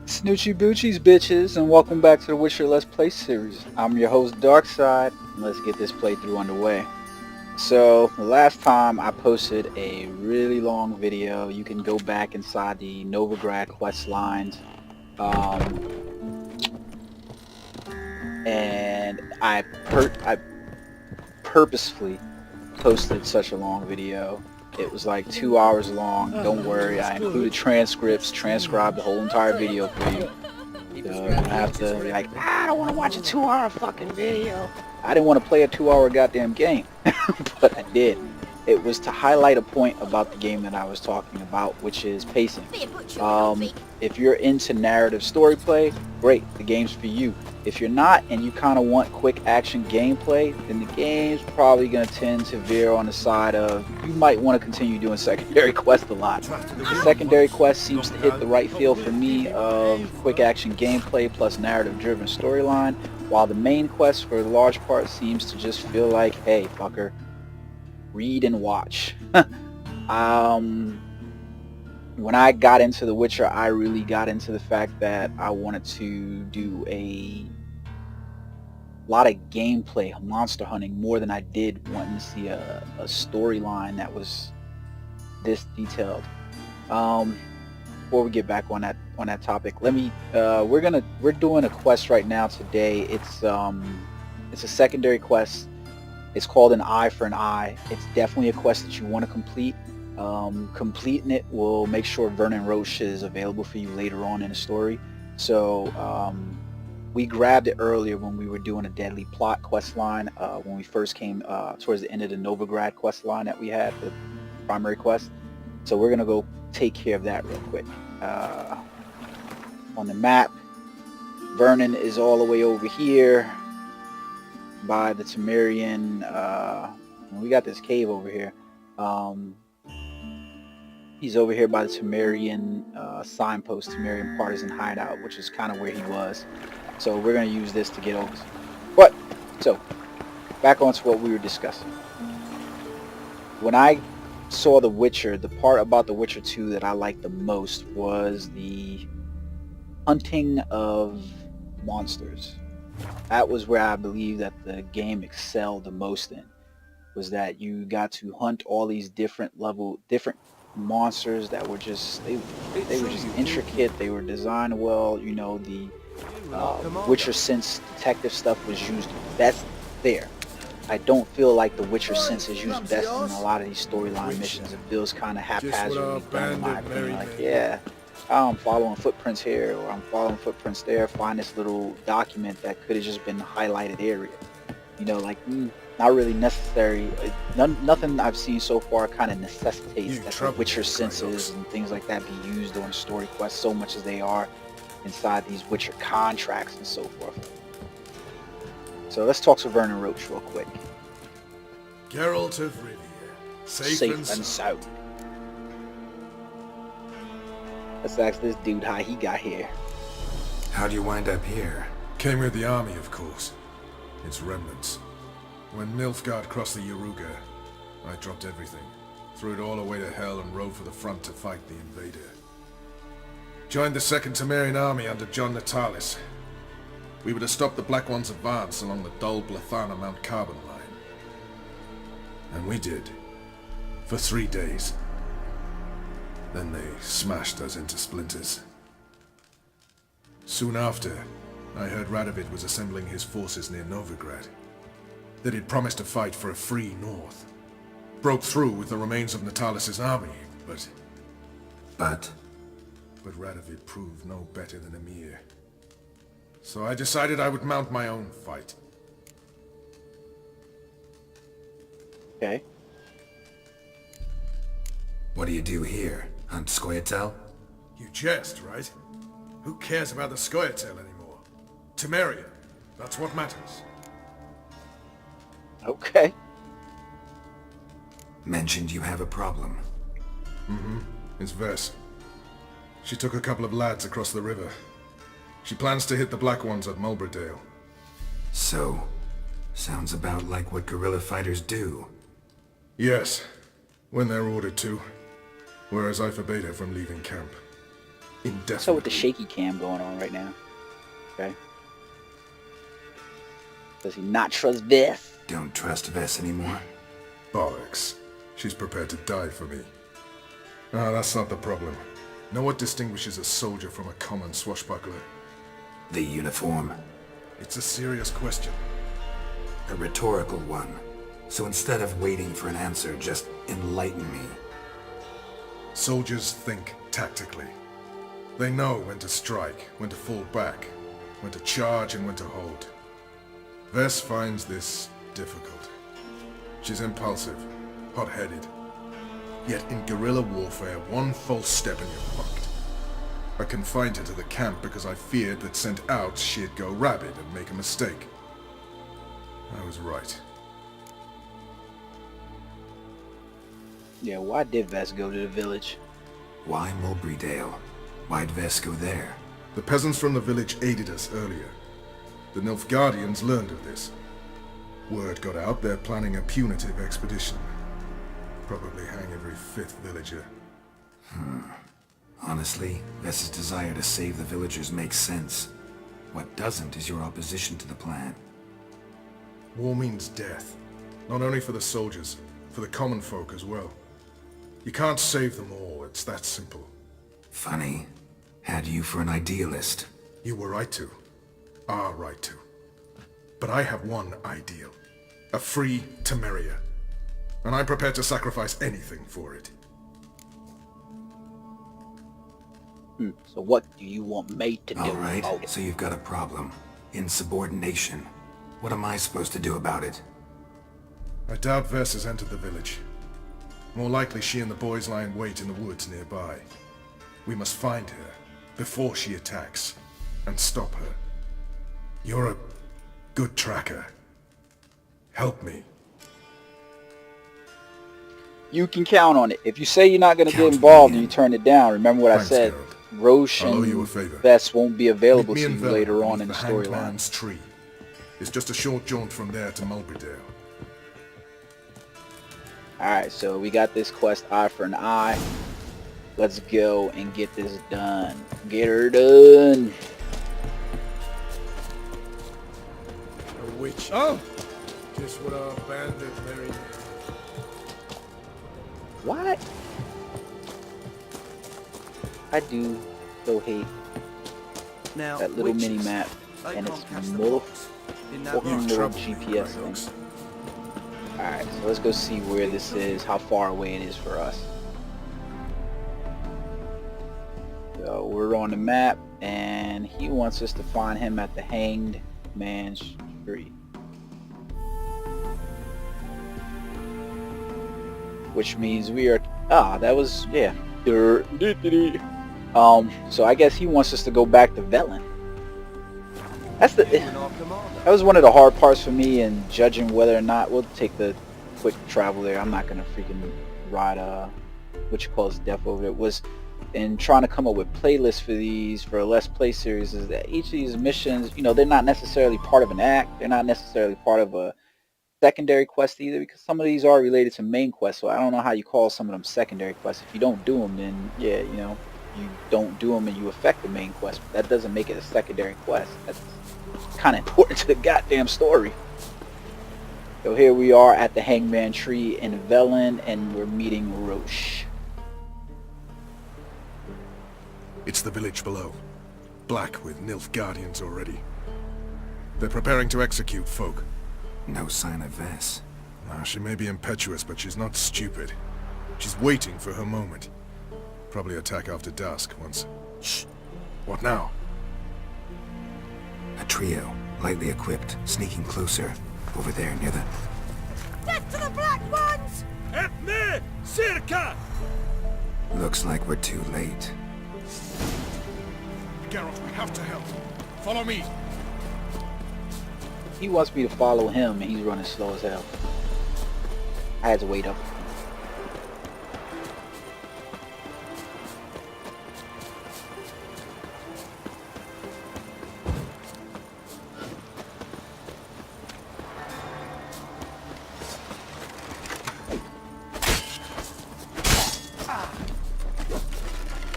Snoochie Boochies bitches, and welcome back to the Witcher Let's Play series. I'm your host Darkside, and let's get this playthrough underway. So, the last time I posted a really long video. You can go back inside the Novigrad quest lines. And I purposefully posted such a long video. It was like 2 hours long. Don't worry, I included transcripts, transcribed the whole entire video for you. So you don't have to be like, I don't want to watch a 2 hour fucking video. I didn't want to play a 2 hour goddamn game, but I did. It was to highlight a point about the game that I was talking about, which is pacing. If you're into narrative story play, great, the game's for you. If you're not and you kind of want quick action gameplay, then the game's probably going to tend to veer on the side of you might want to continue doing secondary quests a lot. The secondary quest seems to hit the right feel for me of quick action gameplay plus narrative driven storyline, while the main quest for the large part seems to just feel like, hey fucker, read and watch. When I got into The Witcher, I really got into the fact that I wanted to do a lot of gameplay, monster hunting, more than I did wanting to see a storyline that was this detailed. Before we get back on that topic, let me we're doing a quest right now today. It's a secondary quest. It's called An Eye for an Eye. It's definitely a quest that you want to complete. Completing it will make sure Vernon Roach is available for you later on in the story. So we grabbed it earlier when we were doing a Deadly Plot quest line, when we first came towards the end of the Novigrad quest line that we had, the primary quest. So we're gonna go take care of that real quick. On the map, Vernon is all the way over here by the Temerian. We got this cave over here. He's over here by the Temerian signpost, Temerian partisan hideout, which is kind of where he was. So we're going to use this to get over. But, so, back onto what we were discussing. When I saw The Witcher, the part about The Witcher 2 that I liked the most was the hunting of monsters. That was where I believe that the game excelled the most in. Was that you got to hunt all these different monsters that were just they were just intricate. They were designed well. You know, the Witcher Sense detective stuff was used best there. I don't feel like the Witcher Sense is used best in a lot of these storyline missions. It feels kind of haphazardly done, in my opinion. Like, yeah, I'm following footprints here or I'm following footprints there. Find this little document that could have just been a highlighted area. You know, like. Not really necessary. Nothing I've seen so far kind of necessitates that the Witcher senses and things like that be used on story quests so much as they are inside these Witcher contracts and so forth. So let's talk to Vernon Roach real quick. Geralt of Rivia, safe and sound. Let's ask this dude how he got here. How'd you wind up here? Came with the army, of course. Its remnants. When Nilfgaard crossed the Yaruga, I dropped everything, threw it all away to hell and rode for the front to fight the invader. Joined the Second Temerian army under John Natalis. We were to stop the Black One's advance along the Dol Blathana Mount Carbon line. And we did. For 3 days. Then they smashed us into splinters. Soon after, I heard Radovid was assembling his forces near Novigrad. That he'd promised to fight for a free North. Broke through with the remains of Natalis' army, but Radovid proved no better than Emir. So I decided I would mount my own fight. Okay. What do you do here? Hunt Scoia'tael? You jest, right? Who cares about the Scoia'tael anymore? Temeria, that's what matters. Okay. Mentioned you have a problem. Mm-hmm. It's Ves. She took a couple of lads across the river. She plans to hit the Black Ones at Mulberdale. So, sounds about like what guerrilla fighters do. Yes, when they're ordered to. Whereas I forbade her from leaving camp. Indefinitely. So with the shaky cam going on right now. Okay. Does he not trust Ves? Don't trust Ves anymore? Bollocks. She's prepared to die for me. Ah, that's not the problem. Know what distinguishes a soldier from a common swashbuckler? The uniform. It's a serious question. A rhetorical one. So instead of waiting for an answer, just enlighten me. Soldiers think tactically. They know when to strike, when to fall back, when to charge and when to hold. Ves finds this difficult. She's impulsive, hot-headed. Yet in guerrilla warfare, one false step and you're fucked. I confined her to the camp because I feared that sent out she'd go rabid and make a mistake. I was right. Yeah, why did Ves go to the village? Why Mulberrydale? Why'd Ves go there? The peasants from the village aided us earlier. The Nilfgaardians learned of this. Word got out they're planning a punitive expedition. Probably hang every fifth villager. Honestly, Ves's desire to save the villagers makes sense. What doesn't is your opposition to the plan. War means death. Not only for the soldiers, for the common folk as well. You can't save them all, it's that simple. Funny. Had you for an idealist. You were right to. Are right to. But I have one ideal. A free Temeria. And I'm prepared to sacrifice anything for it. So what do you want me to do? Alright, so you've got a problem. Insubordination. What am I supposed to do about it? I doubt Ves has entered the village. More likely she and the boys lie in wait in the woods nearby. We must find her before she attacks and stop her. You're a good tracker. Help me. You can count on it. If you say you're not going to get Count involved me and in. you turn it down, remember what Thanks, I said. Geralt. Roche I'll owe and you a favor. Ves won't be available Meet to me you in later Vernon on in the beneath Hanged storyline. Man's tree. It's just a short jaunt from there to Mulberrydale. Alright, so we got this quest, eye for an eye. Let's go and get this done. Get her done. A witch. Oh! Just what our bandit married. What? I do so hate Now, that little witches, mini map they and can't its catch the little box. In that fucking box. little trouble me, GPS Grey thing. Oaks. Alright, so let's go see where this is, how far away it is for us. So we're on the map and he wants us to find him at the Hanged Man's Tree. Which means we are, that was, yeah. So I guess he wants us to go back to Velen. That's the, You and our commander. that was one of the hard parts for me in judging whether or not, we'll take the quick travel there. I'm not gonna freaking ride what you call death over it, was in trying to come up with playlists for these, for a Let's Play series, is that each of these missions, you know, they're not necessarily part of an act, they're not necessarily part of a secondary quest either, because some of these are related to main quests, so I don't know how you call some of them secondary quests. If you don't do them, then yeah, you know, you don't do them and you affect the main quest, but that doesn't make it a secondary quest. That's kind of important to the goddamn story. So here we are at the Hangman Tree in Velen, and we're meeting Roche. It's the village below. Black with Nilfgaardians already. They're preparing to execute folk. No sign of Ves. She may be impetuous, but she's not stupid. She's waiting for her moment. Probably attack after dusk once... Shh! What now? A trio, lightly equipped, sneaking closer. Over there, near the... Death to the black ones! Help me! Circa! Looks like we're too late. Geralt, we have to help. Follow me. He wants me to follow him, and he's running slow as hell. I had to wait up.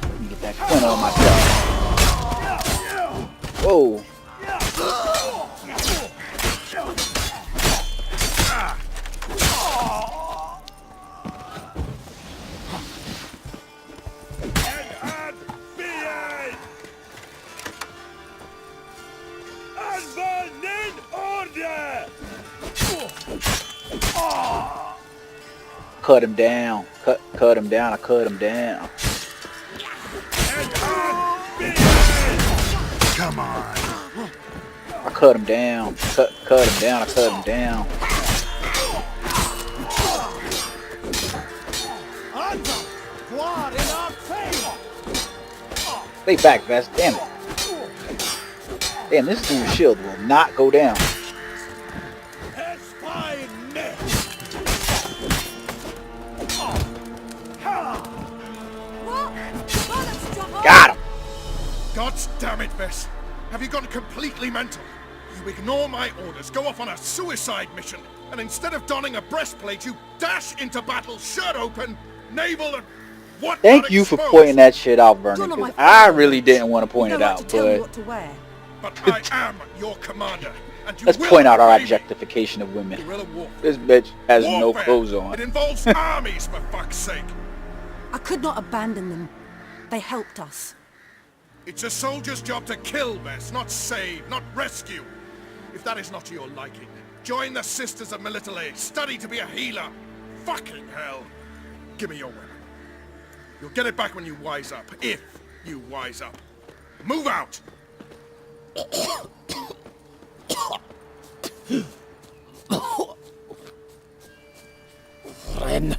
Let me get that corner on myself. Whoa. Cut him down. Cut him down. I cut him down. Come on. I cut him down. Cut him down. I cut him down. Stay back, Ves. Damn it. Damn, this dude's shield will not go down. Got him. God damn it, Ves. Have you gone completely mental? You ignore my orders, go off on a suicide mission, and instead of donning a breastplate, you dash into battle, shirt open, navel and what? Thank you for pointing that shit out, Vernon, because I really didn't want to point it out, but I am your commander, and you let's will point out our obey me. objectification of women. Guerrilla warfare. This bitch has no Warfare. clothes on. It involves armies, for fuck's sake. I could not abandon them. They helped us. It's a soldier's job to kill, Ves, not save, not rescue. If that is not to your liking, join the Sisters of Military, study to be a healer. Fucking hell. Give me your weapon. You'll get it back when you wise up, if you wise up. Move out! Ren.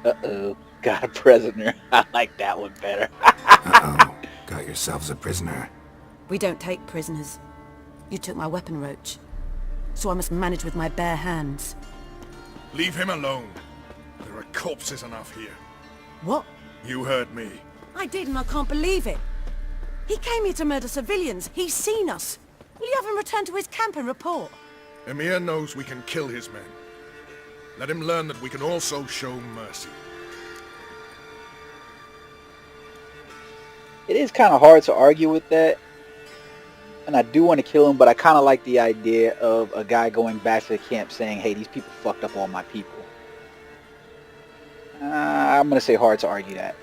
Uh-oh. Got a prisoner. I like that one better. Uh-oh. Got yourselves a prisoner. We don't take prisoners. You took my weapon, Roach. So I must manage with my bare hands. Leave him alone. There are corpses enough here. What? You heard me. I did, and I can't believe it. He came here to murder civilians. He's seen us. Will you have him return to his camp and report? Emir knows we can kill his men. Let him learn that we can also show mercy. It is kind of hard to argue with that. And I do want to kill him, but I kind of like the idea of a guy going back to the camp saying, hey, these people fucked up all my people. I'm going to say hard to argue that.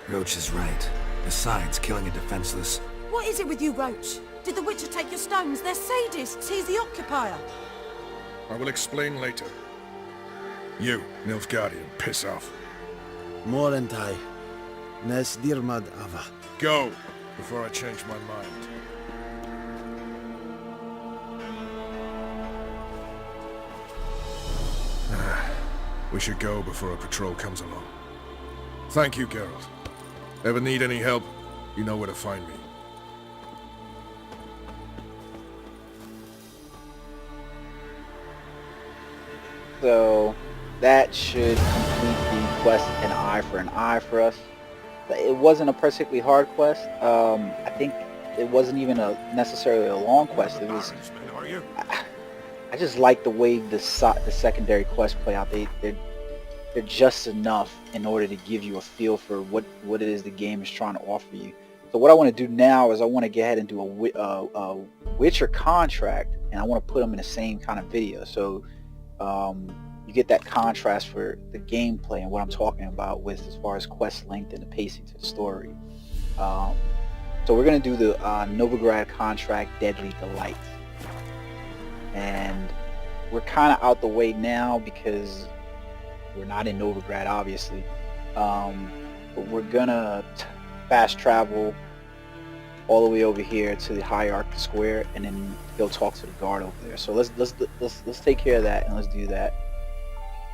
Roach is right. Besides, killing a defenseless... What is it with you, Roach? Did the Witcher take your stones? They're sadists. He's the occupier. I will explain later. You, Nilfgaardian, piss off. Morentai. Nes dirmad ava. Go, before I change my mind. We should go before a patrol comes along. Thank you, Geralt. Ever need any help, you know where to find me. So that should complete the quest an eye for an eye for us. It wasn't a particularly hard quest. I think it wasn't even necessarily a long quest. It was. I just like the way the secondary quests play out. They're just enough in order to give you a feel for what it is the game is trying to offer you. So what I want to do now is I want to get ahead and do a Witcher contract, and I want to put them in the same kind of video. So you get that contrast for the gameplay and what I'm talking about with as far as quest length and the pacing to the story. So we're going to do the Novigrad contract, Deadly Delight. And we're kind of out the way now because we're not in Novigrad, obviously. But we're gonna fast travel all the way over here to the Hierarch Square, and then go talk to the guard over there. So let's take care of that, and let's do that,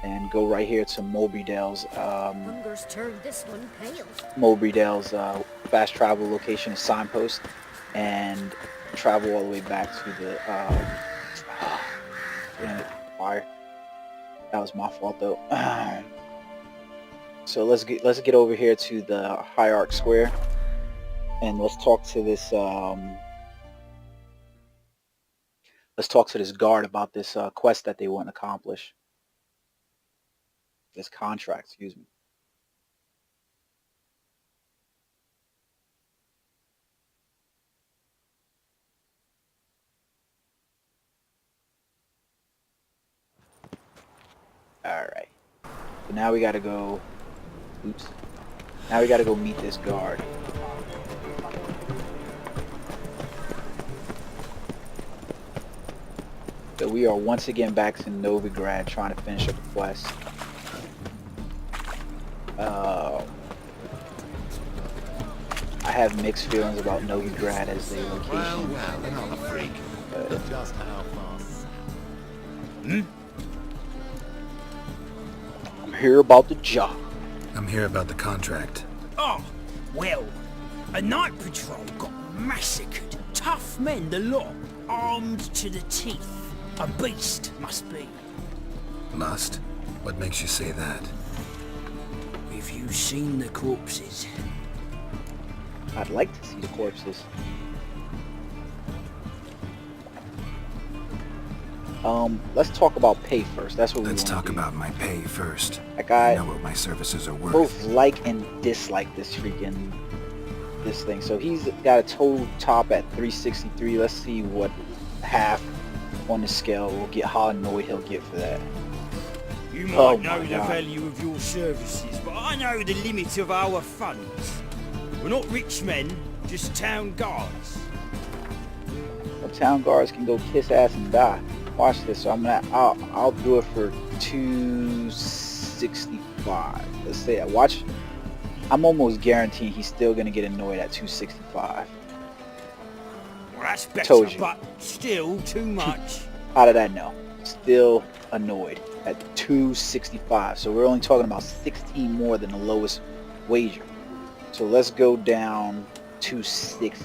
and go right here to Mowbrydale's Hunger's turned this one pale. Mowbrydale's fast travel location is signpost, and travel all the way back to the fire. That was my fault though. So let's get over here to the Hierarch Square, and let's talk to this guard about this quest that they want to accomplish. This contract, excuse me. Alright. So now we gotta go... Oops. Now we gotta go meet this guard. So we are once again back to Novigrad trying to finish up the quest. I have mixed feelings about Novigrad as a location. Well, they're not a freak. Just how fast. I'm here about the job. I'm here about the contract. Oh, well, a night patrol got massacred. Tough men, the lot, armed to the teeth. A beast, must be. Must? What makes you say that? Have you seen the corpses? I'd like to see the corpses. Let's talk about pay first. That's what we want to do. Let's talk about my pay first. Like I know what my services are worth. both like and dislike this thing. So he's got a total top at 363. Let's see what half on the scale will get, how annoyed he'll get for that. You might Oh know my the God. value of your services, but I know the limit of our funds. We're not rich men, just town guards. Well, town guards can go kiss ass and die. Watch this. So I'll do it for 265. Let's say that. Watch. I'm almost guaranteeing he's still gonna get annoyed at 265. Well, that's better, Told you. but still too much. How did I know? Still annoyed at 265. So we're only talking about 16 more than the lowest wager. So let's go down 260.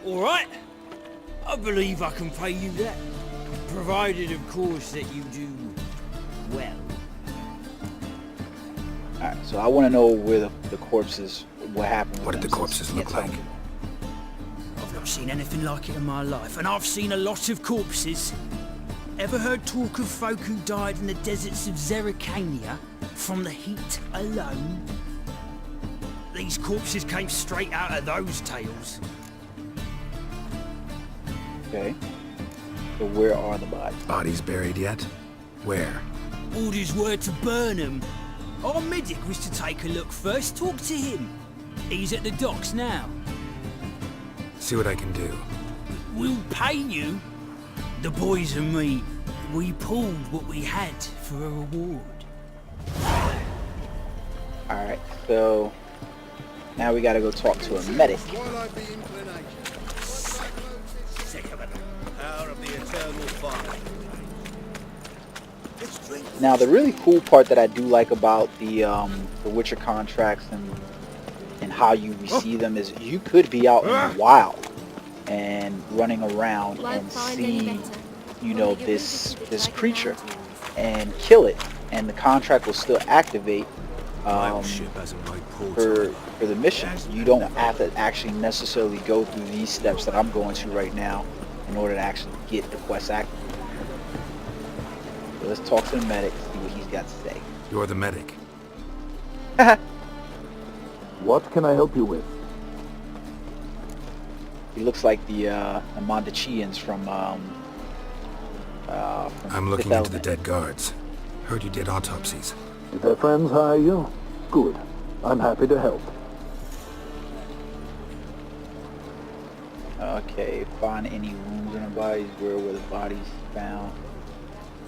All right, I believe I can pay you that, provided, of course, that you do well. Alright, so I want to know where the corpses, what happened with What did them the since corpses you look can't like? tell me. I've not seen anything like it in my life, and I've seen a lot of corpses. Ever heard talk of folk who died in the deserts of Zerrikania from the heat alone? These corpses came straight out of those tales. Okay. So where are the bodies? Bodies buried yet? Where? Orders were to burn them. Our medic was to take a look first, talk to him. He's at the docks now. See what I can do. We'll pay you. The boys and me, we pulled what we had for a reward. Alright, so now we gotta go talk to a medic. Twilight the inclination. Sick of it. Power of the eternal fire. Now the really cool part that I do like about the Witcher contracts and how you receive them is you could be out in the wild and running around and see, you know, this creature and kill it, and the contract will still activate for the mission. You don't have to actually necessarily go through these steps that I'm going to right now in order to actually get the quest active. So let's talk to the medic, see what he's got to say. You're the medic. What can I help you with? He looks like the Mondacheians from I'm looking Fifth into the Element. dead guards. Heard you did autopsies. Did their friends hire you? Good. I'm happy to help. Okay, find any wounds in the bodies, where were the bodies found?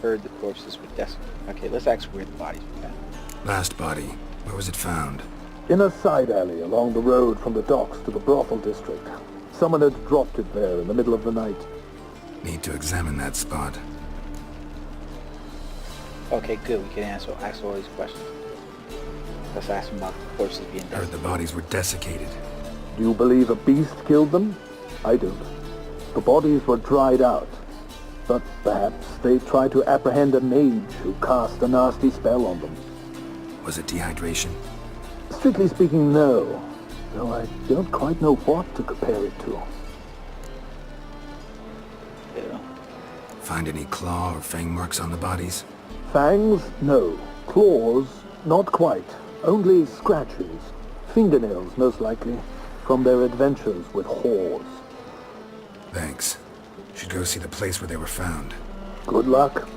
Heard the corpses were desperate. Okay, let's ask where the bodies were found. Last body. Where was it found? In a side alley along the road from the docks to the brothel district. Someone had dropped it there in the middle of the night. Need to examine that spot. Okay, good, we can ask all these questions. Let's ask him about the corpses being Heard desperate. the bodies were desiccated. Do you believe a beast killed them? I don't. The bodies were dried out. But perhaps they tried to apprehend a mage who cast a nasty spell on them. Was it dehydration? Strictly speaking, no. Though I don't quite know what to compare it to. Yeah. Find any claw or fang marks on the bodies? Fangs? No. Claws? Not quite. Only scratches. Fingernails, most likely. From their adventures with whores. Thanks. Should go see the place where they were found. Good luck.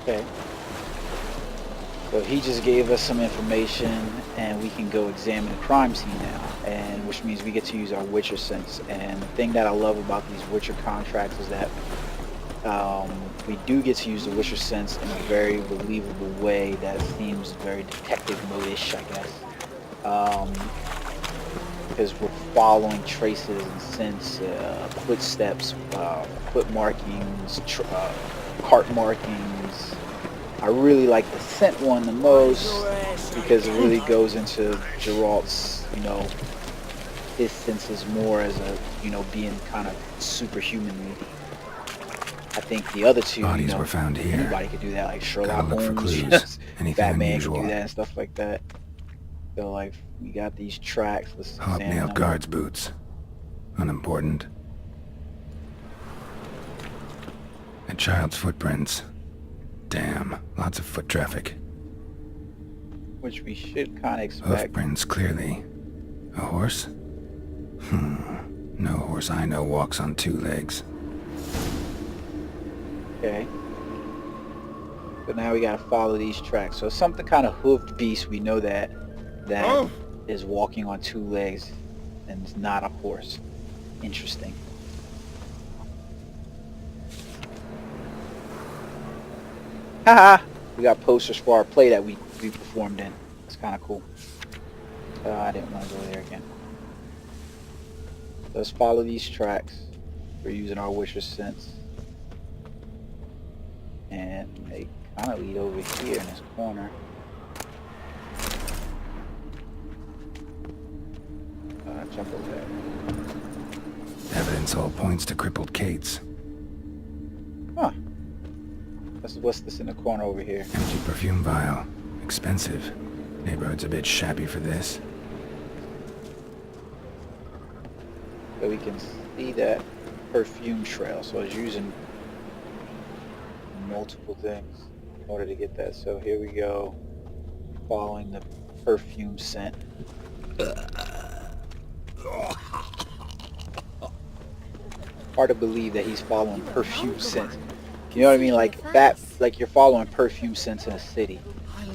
Okay. So he just gave us some information, and we can go examine the crime scene now, and which means we get to use our Witcher sense. And the thing that I love about these Witcher contracts is that we do get to use the Witcher sense in a very believable way that seems very detective mode-ish, I guess. Because we're following traces and scents, footsteps, foot markings, cart markings. I really like the scent one the most because it really goes into Geralt's, his senses more as a, being kind of superhuman. I think the other two, Bodies were found here. Anybody could do that, like Sherlock Gotta look for Holmes, clues. Anything Batman unusual. could do that and stuff like that. So like we got these tracks. Let's examine Hobnailed them. guards' boots. Unimportant. A child's footprints. Damn, lots of foot traffic. Which we should kind of expect. Hoofprints, clearly. A horse? No horse I know walks on two legs. Okay. But now we gotta follow these tracks. So something kind of hoofed beast. We know that is walking on two legs and it's not a horse. Interesting. Haha! We got posters for our play that we performed in. It's kind of cool. I didn't want to go there again. Let's follow these tracks. We're using our Witcher sense. And they kind of lead over here in this corner. Jump over there. Evidence all points to crippled Kate's. Huh. What's this in the corner over here? Empty perfume vial. Expensive. Neighborhood's a bit shabby for this. So we can see that perfume trail. So I was using multiple things in order to get that. So here we go. Following the perfume scent. Hard to believe that he's following perfume scent. You know what I mean? Like that, like you're following perfume scents in a city.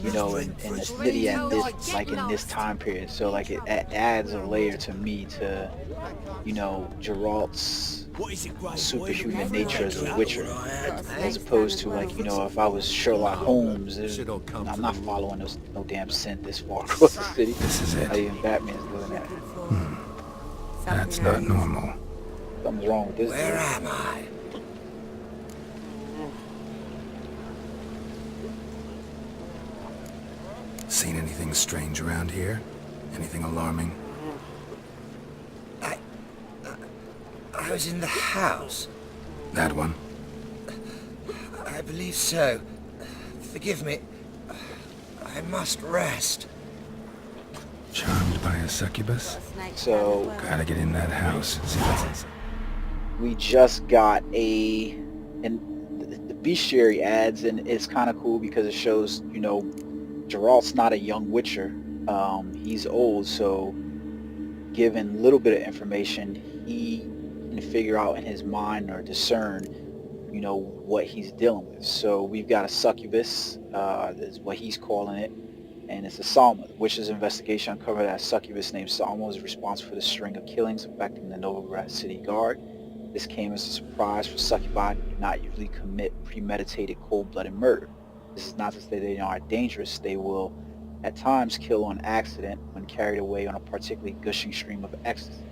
In the city at this, like in this time period. So like it adds a layer to me to, Geralt's superhuman nature as a Witcher, as opposed to like, if I was Sherlock Holmes, I'm not following no damn scent this far across the city. This is it. Not even Batman's doing that. That's not normal. Something's wrong with this. Where am I? Seen anything strange around here? Anything alarming? I was in the house. That one? I believe so. Forgive me. I must rest. Charmed by a succubus? So Gotta get in that house. See what's inside. we just got and the bestiary adds, and it's kind of cool because it shows, Geralt's not a young Witcher. He's old, so given a little bit of information, he can figure out in his mind or discern, what he's dealing with. So we've got a succubus, is what he's calling it, and it's a Salma. The Witcher's investigation uncovered that a succubus named Salma was responsible for the string of killings affecting the Novigrad city guard. This came as a surprise for succubi who do not usually commit premeditated cold-blooded murder. This is not to say they aren't dangerous. They will at times kill on accident when carried away on a particularly gushing stream of ecstasy.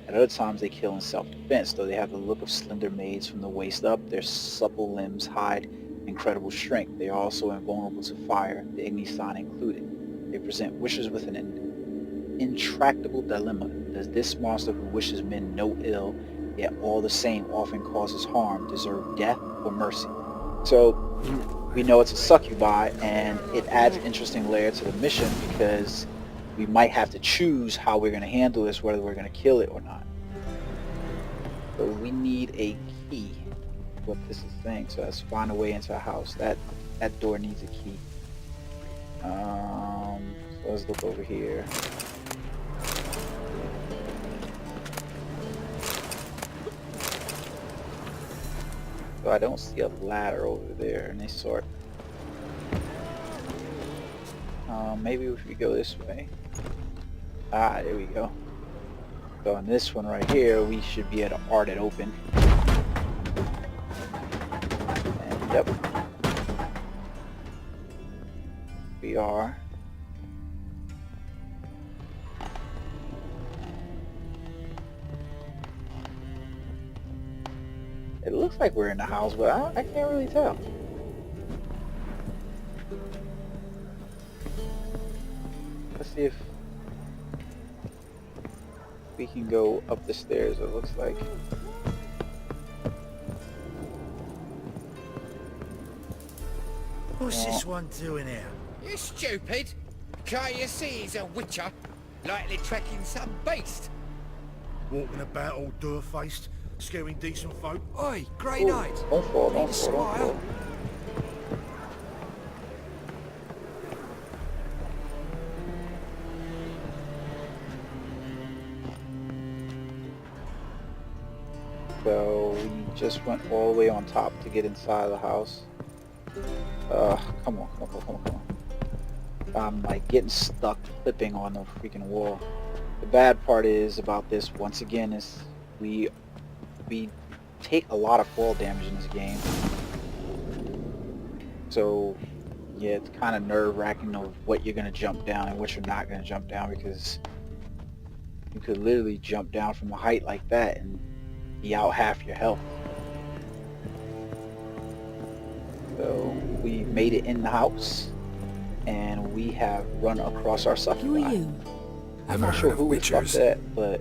At other times they kill in self-defense, though they have the look of slender maids from the waist up. Their supple limbs hide incredible strength. They are also invulnerable to fire, the Igni sign included. They present wishers with an intractable dilemma. Does this monster who wishes men no ill, yet all the same often causes harm, deserve death or mercy? So we know it's a succubi, and it adds an interesting layer to the mission because we might have to choose how we're going to handle this, whether we're going to kill it or not. So we need a key, what this is saying. So let's find a way into a house. That door needs a key. So let's look over here. So I don't see a ladder over there of any sort. Maybe if we go this way. Ah, there we go. So on this one right here, we should be able to art it open. And yep. We are. It looks like we're in the house, but I can't really tell. Let's see if we can go up the stairs, it looks like. What's this one doing here? You stupid! Can't you see he's a witcher? Likely tracking some beast. Walking about all door-faced, scaring decent folk. Oi, Grey Knight! Don't fall, Need don't a fall, don't smile. fall. So we just went all the way on top to get inside of the house. Come on. I'm like getting stuck clipping on the freaking wall. The bad part is about this, once again, is we take a lot of fall damage in this game. So yeah, it's kind of nerve-wracking of what you're gonna jump down and what you're not gonna jump down, because you could literally jump down from a height like that and be out half your health. So we made it in the house, and we have run across our succubi. Who are you? I'm not sure who the fuck that, but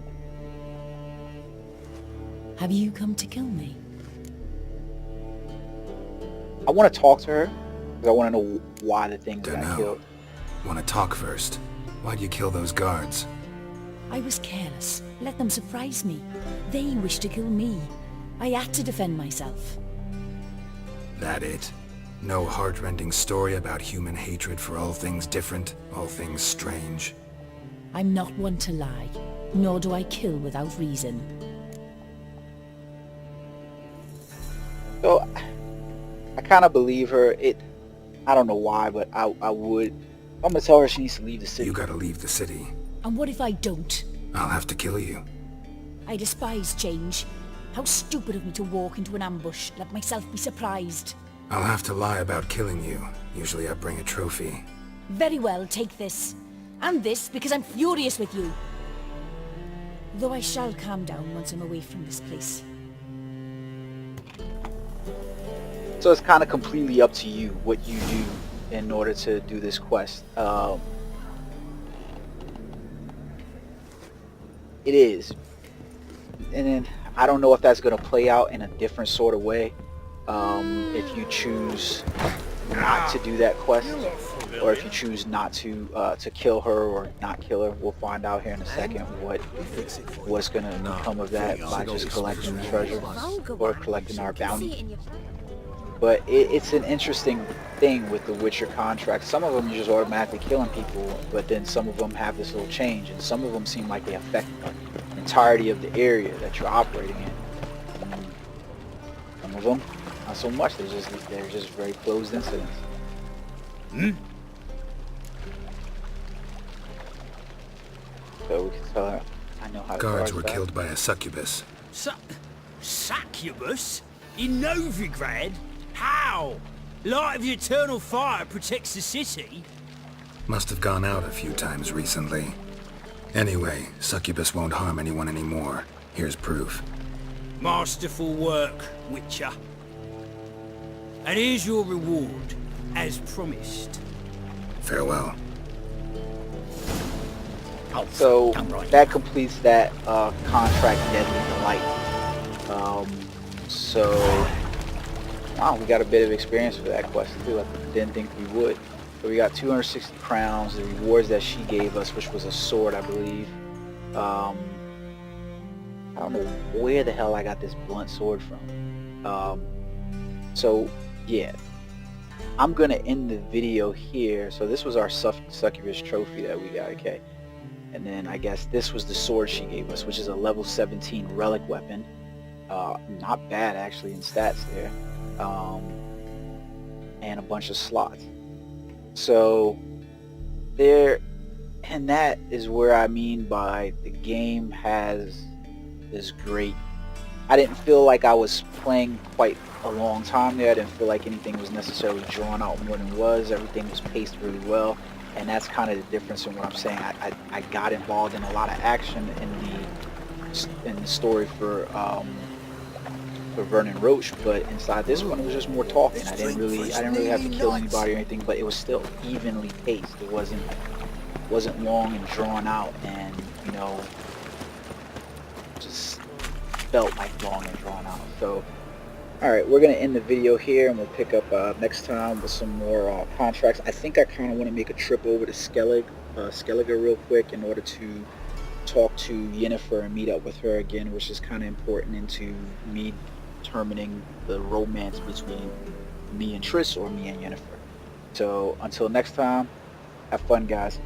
Have you come to kill me? I want to talk to her because I want to know why the things got Dunno. killed. Want to talk first? Why'd you kill those guards? I was careless. Let them surprise me. They wished to kill me. I had to defend myself. That it? No heart-rending story about human hatred for all things different, all things strange? I'm not one to lie, nor do I kill without reason. So I kind of believe her. I don't know why, but I would. I'm gonna tell her she needs to leave the city. You gotta leave the city. And what if I don't? I'll have to kill you. I despise change. How stupid of me to walk into an ambush, let myself be surprised. I'll have to lie about killing you. Usually I bring a trophy. Very well, take this. And this, because I'm furious with you. Though I shall calm down once I'm away from this place. So it's kind of completely up to you what you do in order to do this quest. It is. And then I don't know if that's going to play out in a different sort of way. If you choose not to do that quest, or if you choose not to kill her or not kill her. We'll find out here in a second what's going to become of that by just collecting the treasure or collecting our bounty. But it's an interesting thing with the Witcher contracts. Some of them you're just automatically killing people, but then some of them have this little change, and some of them seem like they affect the entirety of the area that you're operating in. And some of them, not so much. They're just very closed incidents. So we can tell her, I know how to Guards charge were that. killed by a succubus. Succubus? In Novigrad? How? Light of the eternal fire protects the city? Must have gone out a few times recently. Anyway, succubus won't harm anyone anymore. Here's proof. Masterful work, Witcher. And here's your reward, as promised. Farewell. So that completes that contract, Deadly Delight. So wow, we got a bit of experience for that quest too. I didn't think we would. So we got 260 crowns, the rewards that she gave us, which was a sword, I believe. I don't know where the hell I got this blunt sword from. So yeah, I'm gonna end the video here. So this was our succubus trophy that we got, okay? And then I guess this was the sword she gave us, which is a level 17 relic weapon. Not bad actually in stats there. and a bunch of slots. So there, and that is where I mean by the game has this great. I didn't feel like I was playing quite a long time there. I didn't feel like anything was necessarily drawn out more than it was. Everything was paced really well, and that's kind of the difference in what I'm saying. I got involved in a lot of action in the story for Vernon Roach, but inside this one it was just more talking. I didn't really have to kill anybody or anything, but it was still evenly paced. It wasn't long and drawn out, and you know, just felt like long and drawn out. So alright, we're gonna end the video here, and we'll pick up next time with some more contracts. I think I kind of want to make a trip over to Skellige real quick in order to talk to Yennefer and meet up with her again, which is kind of important into me determining the romance between me and Triss or me and Yennefer. So until next time, have fun, guys.